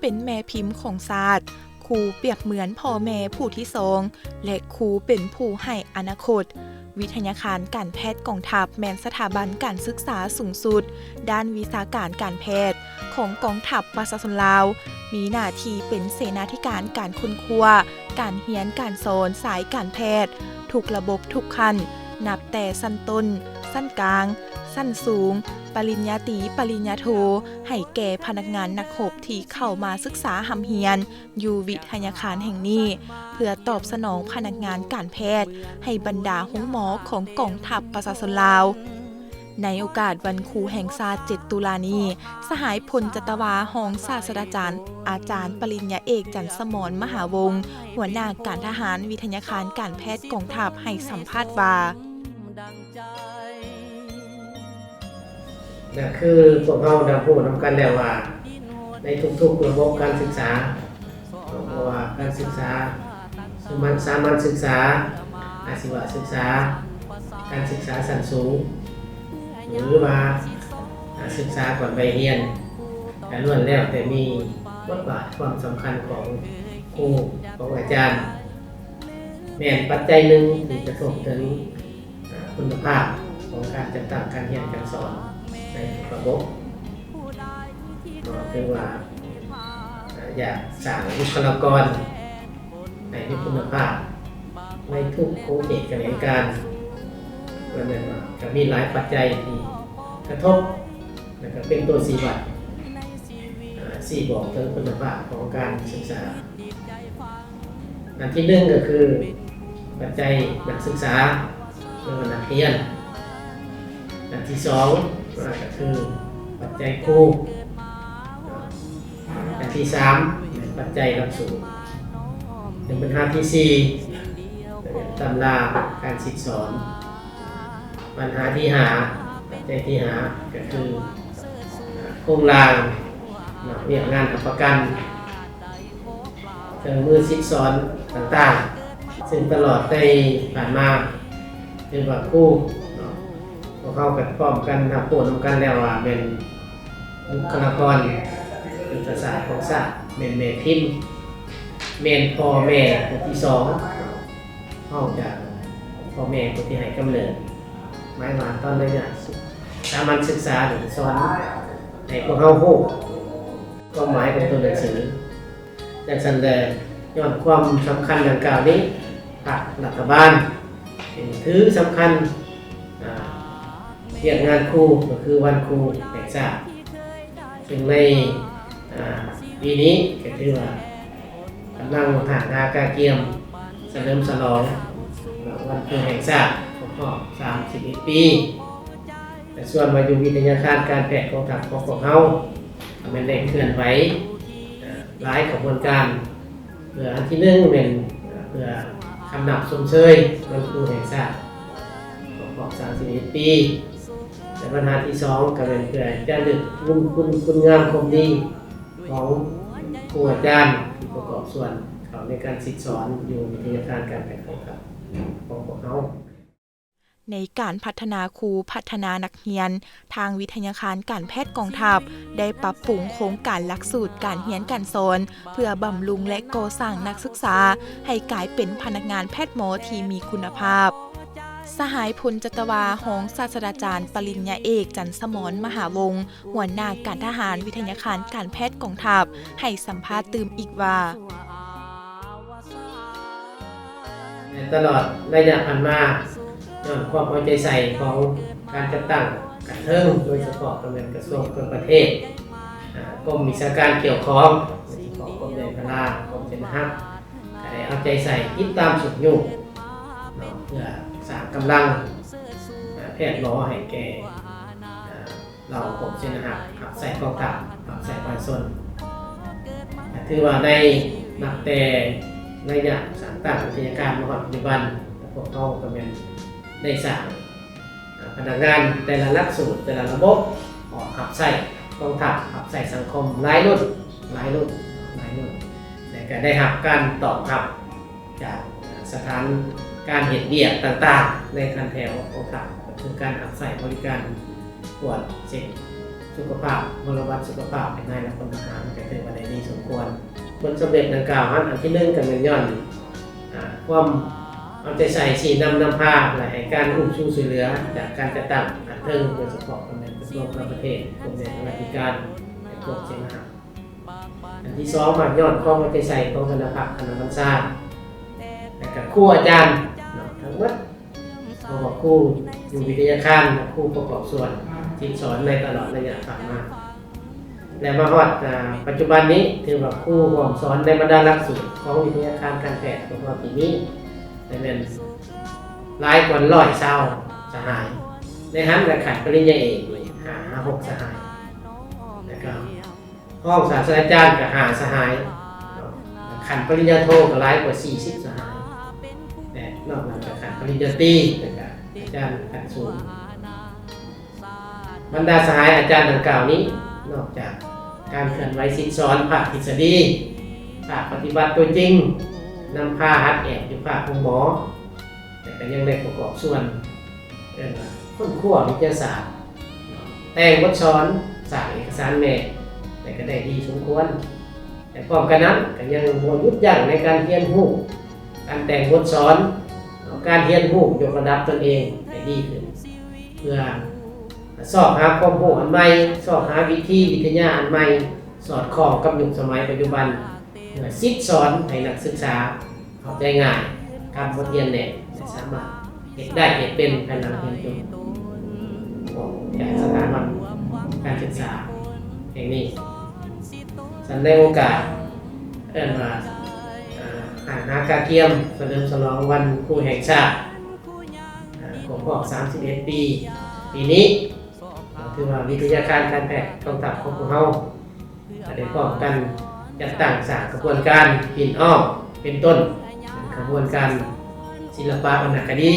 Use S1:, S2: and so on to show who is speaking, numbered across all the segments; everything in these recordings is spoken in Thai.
S1: เป็นแม่พิมพ์ของศาสตร์ครูเปรียบเหมือนพ่อแม่ผู้ที่สองและครูเป็นผู้ให้อนาคตวิทยาคารการแพทย์กองทัพแม่นสถาบันการศึกษาสูงสุดด้านวิชาการการแพทย์ของกองทัพประชาชนลาวมีหน้าที่เป็นเสนาธิการการค้นคว้าการเรียนการสอนสายการแพทย์ทุกระบบทุกขั้นนับแต่ชั้นต้นชั้นกลางชั้นสูงปริญญาตรีปริญญาโทให้แก่พนักงานนักรบที่เข้ามาศึกษาหำเฮียนอยู่วิทยาคารแห่งนี้เพื่อตอบสนองพนักงานการแพทย์ให้บรรดาห้องหมอของกองทัพประชาชนลาวในโอกาสวันครูแห่งชาติ7 ตุลานี้สหายพลจัตวาหองศาสตราจารย์อาจารย์ปริญญาเอกจันทร์สมรมหาวงศ์หัวหน้าการทหารวิทยาคารการแพทย์กองทัพให้สัมภาษณ์ว่า
S2: นั่นคือพวกเราได้พูดนำกันแล้วว่าในทุกๆระบบการศึกษาเพราะว่าการศึกษาสามัญศึกษาอาชีวศึกษาการศึกษาชั้นสูงหรือว่าศึกษาก่อนไปเรียนแต่ล้วนแล้วแต่มีบทบาทความสำคัญของครูของอาจารย์แม่นปัจจัยหนึ่งที่จะส่งถึงคุณภาพของการจัดตั้งการเรียนการสอนในระบบคือว่าอยากสร้างบุคลากรในคุณภาพในทุกโครงการเรียนการนั้นก็มีหลายปัจจัยที่กระทบและก็เป็นตัวชี้วัดชี้บอกถึงคุณภาพของการศึกษาอันที่หนึ่งก็คือปัจจัยนักศึกษาหรือนักเรียนอันที่สองก็คือปัจจัยครูอันที่สามปัจจัยหลักสูตรเป็นปัญหาที่สี่ตำราการศึกษาปัญหาที่ห้าปัจจัยที่ห้าก็คือโครงสร้างเรื่องงานประกันเครื่องมือศึกษาต่างๆซึ่งตลอดในผ่านมาเป็นว่าครูพวกเขากันพร้อมกันทำพูดนำกันแล้วว่าเป็นบุคลากรเป็นภาษาของศาสตร์เป็นแม่พิมพ์เป็นพ่อแม่คนที่สองเข้าจากพ่อแม่คนที่ให้กำเนิดหมายว่าตอนนี้เนี่ยสามัญศึกษาหรือสอนให้พวกเขาพูดก็หมายของตัวหนังสือจากสันเดย์ย้อนความสำคัญดังกล่าวนี้ภาครัฐบาลถือสำคัญเรียกงานครูก็คือวันครูแห่งชาติซึ่งในปีนี้ก็คือว่ากำลังถ่ายอากาเกียมเฉลิมฉลองวันครูแห่งชาติครบรอบ31 ปีแต่ส่วนมาอยู่วิทยาคารการแพทย์ของทางพวกเขามันได้เคลื่อนไหวหลายกระบวนการเพื่ออันที่หนึ่งเป็นเพื่อคำนับชมเชยวันครูแห่งชาติครบรอบ31 ปีแต่ปัญหาที่สองก็เป็นเพื่อจะดึกคุณงามความดีของครูอาจารย์ที่ประกอบส่วนเขาในการศึกษาอยู่วิทยาคารการแพทย์ของพวกเขา
S1: ในการพัฒนาครูพัฒนานักเรียนทางวิทยาคารการแพทย์กองทัพได้ปรับปรุงโครงการหลักสูตรการเรียนการสอนเพื่อบำรุงและก่อสร้างนักศึกษาให้กลายเป็นพนักงานแพทย์หมอที่มีคุณภาพสหายพลจัตวาหองศาสตราจารย์ปริญญาเอกจันทร์สมรมหาวงศ์หัวหน้าการทหารวิทยาคารการแพทย์กองทัพให้สัมภาษณ์ตื่มอีกว่า
S2: ตลอดระยะผ่านมาย้อนความเอาใจใส่ของการจัดตั้งการเทิงโดยเฉพาะตำแหน่งกระทรวงการประเทศกรมวิชาการเกี่ยวข้องของกรมใหญ่พลากรมเจนฮักได้เอาใจใส่ติดตามสุดยุ่งเพื่อสร้างกำลังแพทย์หมอให้แก่เรากรมเจนฮักขับใส่กองทัพขับใส่ประชาชนถือว่าได้นับแต่ระยะสร้างตั้งวิทยาการมาปัจจุบันพวกเขาก็เป็นได้สร้างพนักงานแต่ละหลักสูตรแต่ละระบบออกขับใส่กองทัพขับใส่สังคมหลายรุ่นแต่ก็ได้รับการตอบรับจากสถานการเหตุเบียดต่างๆในคันแถวกองทัพก็คือการขับใส่บริการตรวจเช็ค สุขภาพบริวัติสุขภาพในนายและพลทหารก็ถือว่าได้ดีสมควรผลสำเร็จดังกล่าวอันที่1ก็เป็นย้อนความเอาใจใส่สีนำพาและให้การอุ้มชูช่วยเหลือจากการจัดตั้งอันเทิงโดยเฉพาะกำเนิดกระทรวงการประเทศกรมแรงงานการและกรมเชียงรายอันที่2มาย้อนความเอาใจใส่ของคณะพรรคคณะบรรษาและกับครูอาจารย์ทั้งหมดของครูอยู่วิทยาคารครูประกอบส่วนที่สอนในตลอดระยะผ่านมาและมาฮอดปัจจุบันนี้ถือว่าครูร่วมสอนในบรรดาหลักสูตรของวิทยาคารการแพทย์ของเราปีนี้ได้เป็นหลายกว่า100สหายในหันและขัดปริญญาเอก6สหายแล้วก็ห้องศาสตราจารย์ก็5สหายขันปริญญาโทก็หลายกว่า40สหายและนอกจากขันปริญญาตรีแล้วก็อาจารย์ขันสูงบรรดาสหายอาจารย์ดังกล่าวนี้นอกจากการเคลื่อนไหวศิษย์สอนภาคทฤษฎีภาคปฏิบัติตัวจริงนำพาหัดแอบอยู่ภาคของหมอแต่ก็ยังได้ประกอบส่วนค้นคว้าวิทยาศาสตร์แต่งบทสอนสายเอกสารแม่แต่ก็ได้ดีสมควรแต่พร้อมกันนั้นก็ยังบ่หยุดยั้งในการเรียนรู้การแต่งบทสอนการเรียนรู้ยกระดับตนเองให้ดีขึ้นเพื่อสอบหาความรู้อันใหม่สอบหาวิธีวิทยาอันใหม่สอดคล้องกับยุคสมัยปัจจุบันเพื่อศิษย์สอนให้นักศึกษาเข้าใจง่ายทำบทเรียนแน่สามารถเฮ็ดได้เฮ็ดเป็นภายหลังเรียนจบของจากสถาบันการศึกษาแห่งนี้ฉันได้โอกาสมาหากาเกียมเฉลิมฉลองวันครูแห่งชาติของพวก31 ปีนี้ถือว่าวิทยาการการแพทย์กองทัพของพวกเราได้พร้อมกันจัดตั้งสร้างกระบวนการปิ่นอ้อมเป็นต้นกระบวนการศิลปะวรรณคดี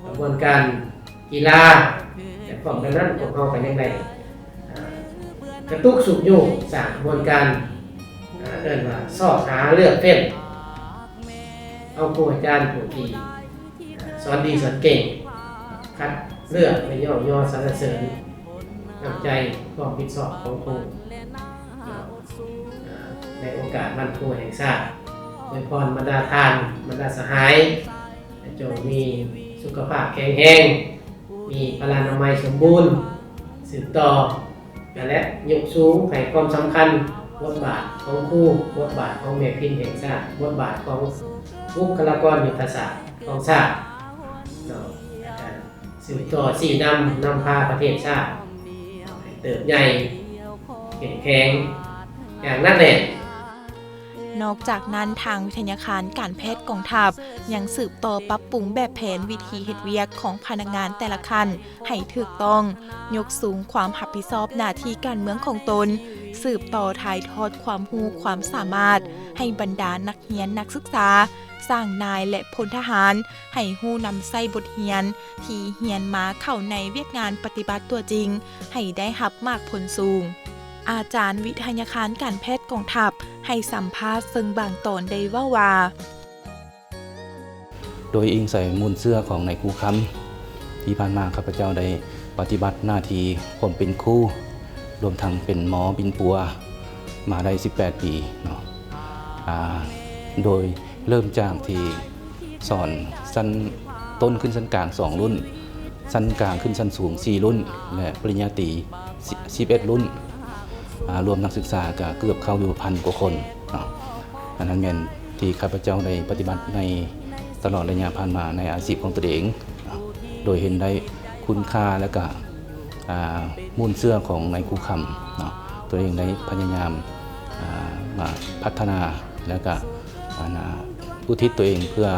S2: กระบวนการกีฬาแต่พร้อมกันนั้นพวกเราก็ยังได้กระตุกสุขอยู่สร้างกระบวนการเรียกว่าสอบหาเลือกเฟ้นเอาครูอาจารย์ผู้ที่สอนดีสอนเก่งคัดเลือกในย่อสรรเสริญนำใจความผิดชอบของครูในโอกาสวันครูแห่งชาติโดยพรบรรดาทานบรรดาสหายจงมีสุขภาพแข็งแรงมีพลานามัยสมบูรณ์สืบต่อและยกสูงให้ความสำคัญบทบาทของครูบทบาทของแม่พิมพ์แห่งชาติบทบาทของบุคลากรยุทธศาสตร์ของชาติสืบต่อสี่นำพาประเทศชาติเติบใหญ่แข็งแกร่งอย่างนั้นแหละ
S1: นอกจากนั้นทางวิทยาคารการแพทย์กองทัพยังสืบต่อปรับปรุงแบบแผนวิธีเฮ็ดเวียกของพนักงานแต่ละคันให้ถูกต้องยกสูงความรับผิดชอบหน้าที่การเมืองของตนสืบต่อถ่ายทอดความรู้ความสามารถให้บรรดานักเรียนนักศึกษาสร้างนายและพลทหารให้ฮู้นำใส่บทเรียนที่เรียนมาเข้าในเวียกงานปฏิบัติตัวจริงให้ได้รับมากผลสูงอาจารย์วิทยาคารการแพทย์กองทัพให้สัมภาษณ์ซึ่งบางตอนได้ว่า
S3: โดยอิงใส่มูลเสื้อของนายครูคำที่ผ่านมาข้าพเจ้าได้ปฏิบัติหน้าที่ผมเป็นครูรวมทั้งเป็นหมอบินปัวมาได้18 ปีเนาะโดยเริ่มจากที่สอนชั้นต้นขึ้นชั้นกลาง2 รุ่นชั้นกลางขึ้นชั้นสูง4 รุ่นและปริญญาตรี11 รุ่นรวมนักศึกษาก็เกือบเข้าอยู่1,000 กว่าคนเนาะอันนั้นเป็นที่ข้าพเจ้าได้ปฏิบัติในตลอดระยะผ่านมาในอาชีพของตัวเองโดยเห็นได้คุณค่าและก็มูลเสื้อของนายครูคำเนาะตัวเองได้พยายามมาพัฒนาและก็อุทิศตัวเองเพื่อ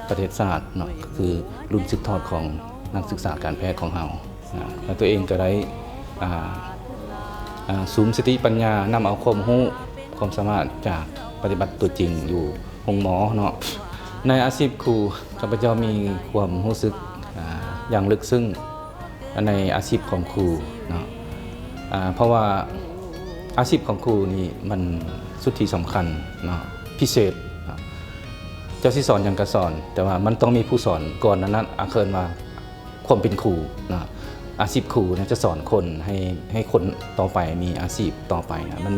S3: ประเทศชาติเนาะก็คือรุ่นสืบทอดของนักศึกษาการแพทย์ของเราและตัวเองก็ได้สูมสติปัญญานำเอาความรู้ความสามารถจากปฏิบัติตัวจริงอยู่ห้องหมอเนาะในอาชีพครูข้าพเจ้ามีความรู้สึกอย่างลึกซึ้งในอาชีพของครูเนาะเพราะว่าอาชีพของครูนี่มันสุดที่สำคัญเนาะพิเศษเจ้าที่สอนอย่างกระสอนแต่ว่ามันต้องมีผู้สอนก่อนนั้นอาเคินมาความเป็นครูนะ อาชีพครูนะจะสอนคนให้คนต่อไปมีอาชีพต่อไปนะมั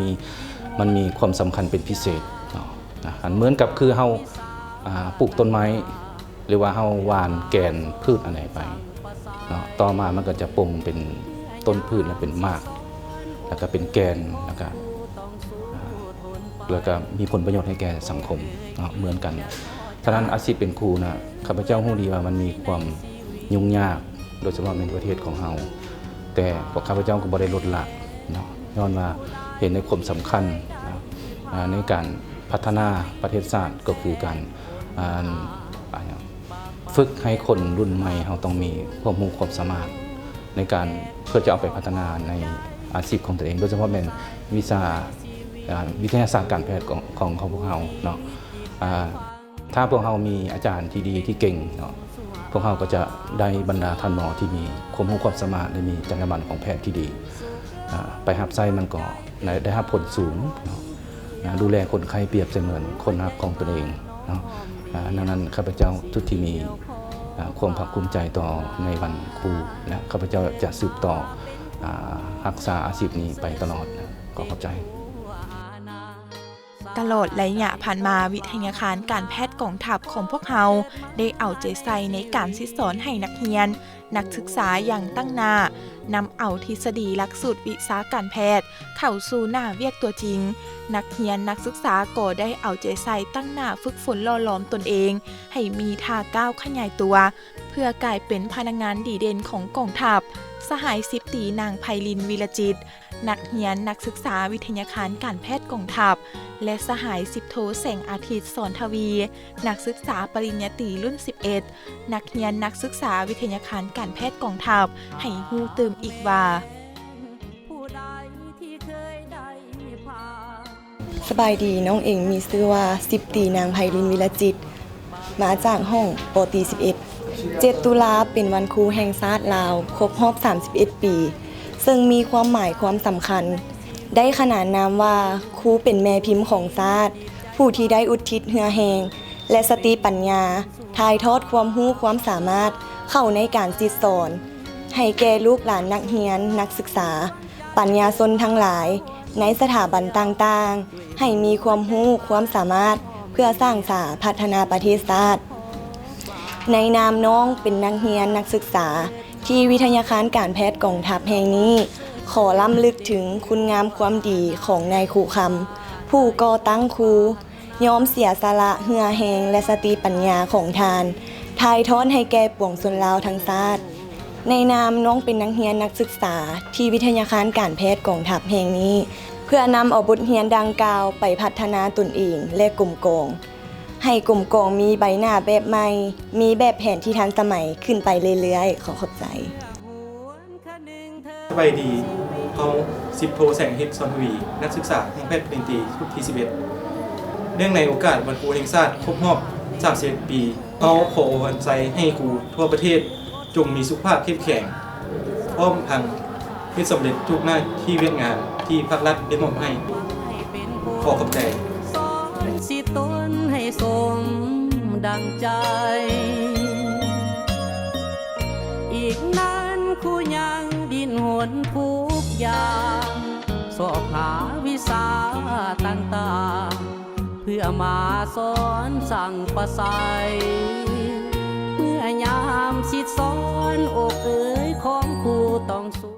S3: นมีความสำคัญเป็นพิเศษเนาะเหมือนกับคือเฮาปลูกต้นไม้หรือว่าเฮาหว่านแกนพืชอะไรไปเนาะต่อมามันก็จะปงเป็นต้นพืชและเป็นรากแล้วก็เป็นแกนแล้วก็มีผลประโยชน์ให้แก่สังคมเนาะเหมือนกันฉะนั้นอาชีพเป็นครูนะข้าพเจ้ารู้ดีว่ามันมีความยุ่งยากโดยเฉพาะในประเทศของเราแต่พวกข้าพเจ้าก็บ่ได้ลดละเนาะย้อนว่าเห็นในความสำคัญในการพัฒนาประเทศชาติก็คือการฝึกให้คนรุ่นใหม่เราต้องมีความรู้ความสามารถในการเพื่อจะเอาไปพัฒนาในอาชีพของตัวเองโดยเฉพาะเป็นวิทยาศาสตร์การแพทย์ของพวกเราเนาะถ้าพวกเรามีอาจารย์ที่ดีที่เก่งเนาะพวกเราก็จะได้บรรดาท่านหมอที่มีความรู้ความสามารถและมีจรรยาบรรณของแพทย์ที่ดีไปหับไส้มันก็ได้รับผลสูงดูแลคนไข้เปรียบเสมือนคนรักของตนเองเนาะดังนั้นข้าพเจ้าทุกที่มีความภาคภูมิใจต่อในวันครูและข้าพเจ้าจะสืบต่อรักษาอาชีพนี้ไปตลอดก็ขอบใจ
S1: ตลอดระยะผ่านมาวิทยาคารการแพทย์กองทัพของพวกเราได้เอาใจใส่ในการสอนให้นักเรียนนักศึกษาอย่างตั้งหน้านำเอาทฤษฎีหลักสูตรวิชาการแพทย์เข้าสู่หน้าเวียกตัวจริงนักเรียนนักศึกษาก็ได้เอาใจใส่ตั้งหน้าฝึกฝนหล่อหลอมตนเองให้มีท่าก้าวขยายตัวเพื่อกลายเป็นพนักงานดีเด่นของกองทัพสหาย10 ตีนางไพลินวีรจิตนักเรียนนักศึกษาวิทยาคารการแพทย์กองทัพและสหาย10 โทแสงอาทิตย์สอนทวีนักศึกษาปริญญาตรีรุ่น11นักเรียนนักศึกษาวิทยาคารการแพทย์กองทัพให้ฮู้ตื่มอีกว่า
S4: สบายดีน้องเองมีชื่อว่า10 ตีนางไพลินวิรจิตมาจากห้องปตี11 7 ตุลาเป็นวันครูแห่งชาติลาวครบรอบ31 ปีซึ่งมีความหมายความสำคัญได้ขนานนามว่าครูเป็นแม่พิมพ์ของชาติผู้ที่ได้อุทิศเหือแหงและสติปัญญาถ่ายทอดความรู้ความสามารถเข้าในการสอนให้แก่ลูกหลานนักเรียนนักศึกษาปัญญาชนทั้งหลายในสถาบันต่างๆให้มีความรู้ความสามารถเพื่อสร้างสรรค์พัฒนาประเทศชาติในนามน้องเป็นนักเรียนนักศึกษาที่วิทยาคารการแพทย์กองทัพแห่งนี้ขอล้ำลึกถึงคุณงามความดีของนายครูคำผู้ก่อตั้งครูยอมเสียสละเหือแหงและสติปัญญาของทานถ่ายทอดให้แก่ปวงชนลาวทั้งชาติในนามน้องเป็นนักเรียนนักศึกษาที่วิทยาคารการแพทย์กองทัพแห่งนี้เพื่อนำเอาบทเรียนดังกล่าวไปพัฒนาตนเองและกลุ่มกองให้กลุ่มกองมีใบหน้าแบบใหม่มีแบบแผนที่ทันสมัยขึ้นไปเรื่อยๆขอขอบใจ
S5: สบายดีเขา10 โทแสงอาทิตย์สอนทวีนักศึกษาห้องแพทย์ปริญญาตรีรุ่นที่11เนื่องในโอกาสวันครูแห่งชาติครบรอบ31 ปีเขาขออวยใจให้ครูทั่วประเทศจงมีสุขภาพเข้มแข็งพร้อมพังเพื่อสำเร็จทุกหน้าที่เวียกงานที่ภาครัฐได้มอบให้ขอขอบใจ
S6: สิตนให้สมดังใจอีกนั้นคู่ยังดินหนทุกอย่างสอบหาวิชาต่างๆเพื่อมาสอนสั่งประสายเมื่อยามสิสอนอกเอ๋ยของครูต้องสู้